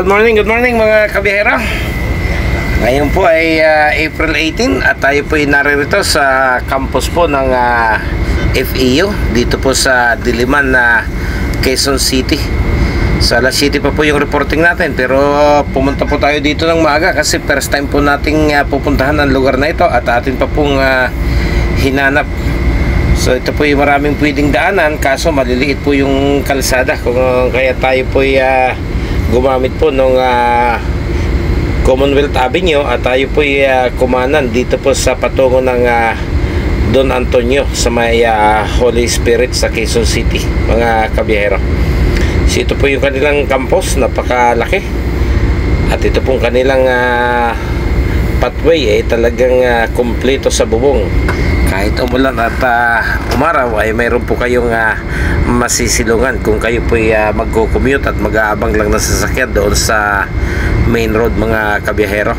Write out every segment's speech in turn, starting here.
good morning mga kabiyahero. Ngayon po ay April 18 at tayo po ay naririto sa campus po ng FEU dito po sa Diliman na Quezon City. Sa alas 7 pa po yung reporting natin, pero pumunta po tayo dito ng maaga kasi first time po nating pupuntahan ang lugar na ito at atin pa pong hinanap. So ito po yung maraming pwedeng daanan, kaso maliliit po yung kalsada, kung kaya tayo po ay gumamit po ng Commonwealth Avenue at tayo po ay kumanan dito po sa patungo ng Don Antonio sa may Holy Spirit sa Quezon City mga kabiyahero. So ito po yung kanilang campus, napakalaki, at ito pong kanilang pathway ay talagang kumpleto sa bubong. Kahit umulan at umaraw ay mayroon po kayong masisilungan kung kayo po magko-commute at mag-aabang lang ng sasakyan doon sa main road mga kabiyahero.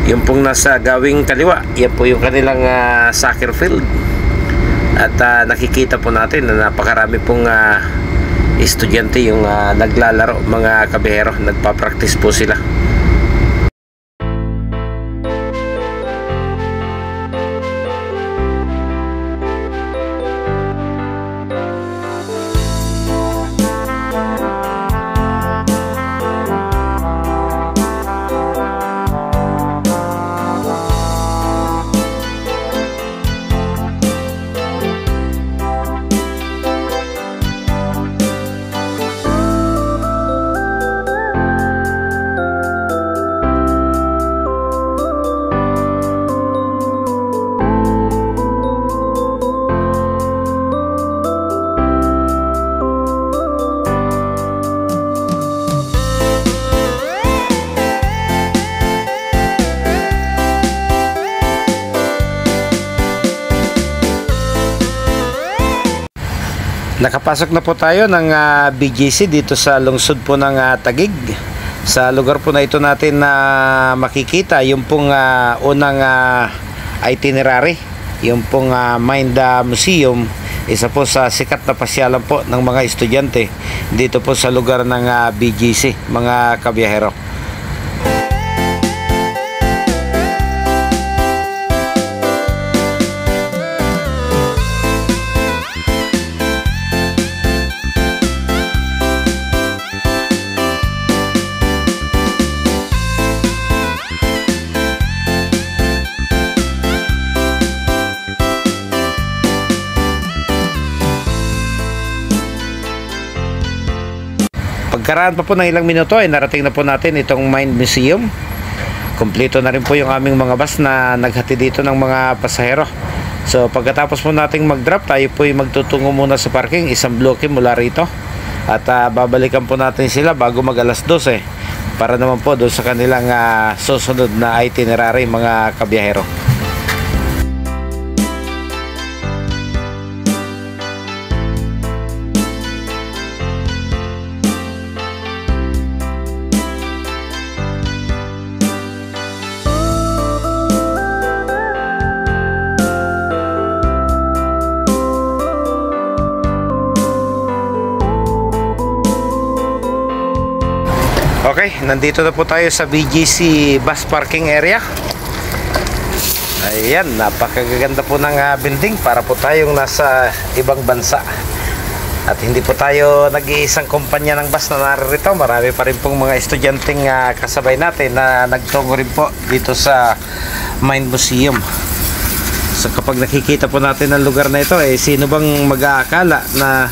Yung pong nasa gawing kaliwa, yan po yung kanilang soccer field. At nakikita po natin na napakarami pong estudyante yung naglalaro mga kabiyahero, nagpa-practice po sila. Nakapasok na po tayo ng BGC dito sa lungsod po ng Taguig. Sa lugar po na ito natin na makikita yung pong unang itinerary, yung pong Mind Museum, isa po sa sikat na pasyalan po ng mga estudyante dito po sa lugar ng BGC mga kabiyahero. Pagkaraan pa po ng ilang minuto ay narating na po natin itong Mind Museum. Kompleto na rin po yung aming mga bus na naghati dito ng mga pasahero. So pagkatapos po nating mag-drop, tayo po ay magtutungo muna sa parking, isang bloke mula rito. At babalikan po natin sila bago mag alas 12 para naman po doon sa kanilang susunod na itinerary mga kabiyahero. Okay, nandito na po tayo sa BGC bus parking area. Ayan, napakaganda po ng building, para po tayong nasa ibang bansa. At hindi po tayo nag-iisang kumpanya ng bus na naririto. Marami pa rin pong mga estudyanteng kasabay natin na nagtungo rin po dito sa Mind Museum. So kapag nakikita po natin ang lugar na ito, sino bang mag-aakala na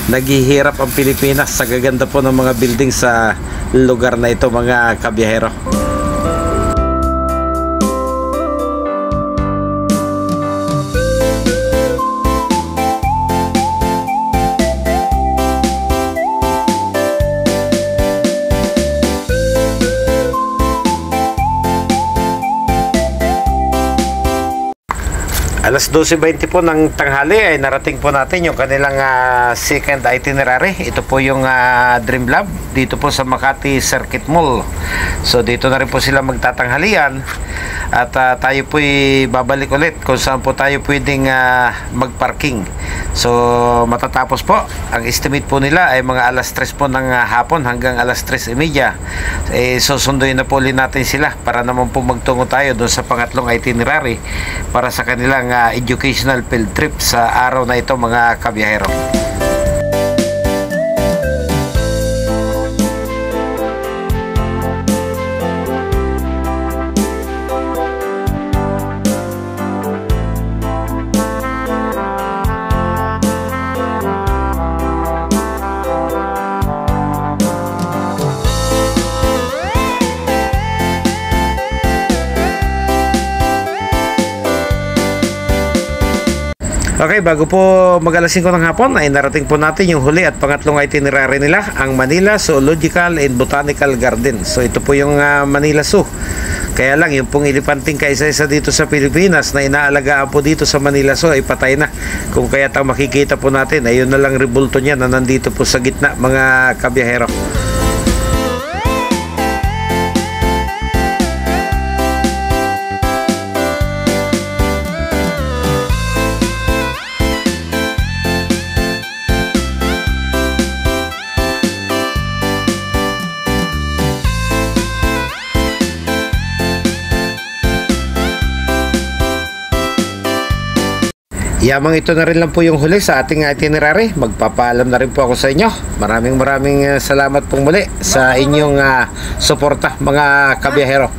naghihirap ang Pilipinas sa gaganda po ng mga building sa lugar na ito mga kabiyahero. Alas 12:20 po ng tanghali ay narating po natin yung kanilang second itinerary. Ito po yung Dream Lab dito po sa Makati Circuit Mall. So dito na rin po sila magtatanghalian at tayo po babalik ulit kung saan po tayo pwedeng magparking. So matatapos po, ang estimate po nila ay mga alas 3 po ng hapon hanggang alas 3:30. Susunduin na po ulit natin sila para naman po magtungo tayo doon sa pangatlong itinerary para sa kanilang educational field trip sa araw na ito, mga kabiyahero. Okay, bago po mag-alas 5 ng hapon ay narating po natin yung huli at pangatlong itinerary nila, ang Manila Zoological and Botanical Garden. So ito po yung Manila Zoo. Kaya lang yung pong elepanting kaisa-isa dito sa Pilipinas na inaalagaan po dito sa Manila Zoo ay patay na. Kung kaya't ang makikita po natin ay yun na lang rebulto niya na nandito po sa gitna, mga kabiyahero. Yamang ito na rin lang po yung huli sa ating itinerary. Magpapaalam na rin po ako sa inyo. Maraming salamat pong muli sa inyong suporta, mga kabiyahero.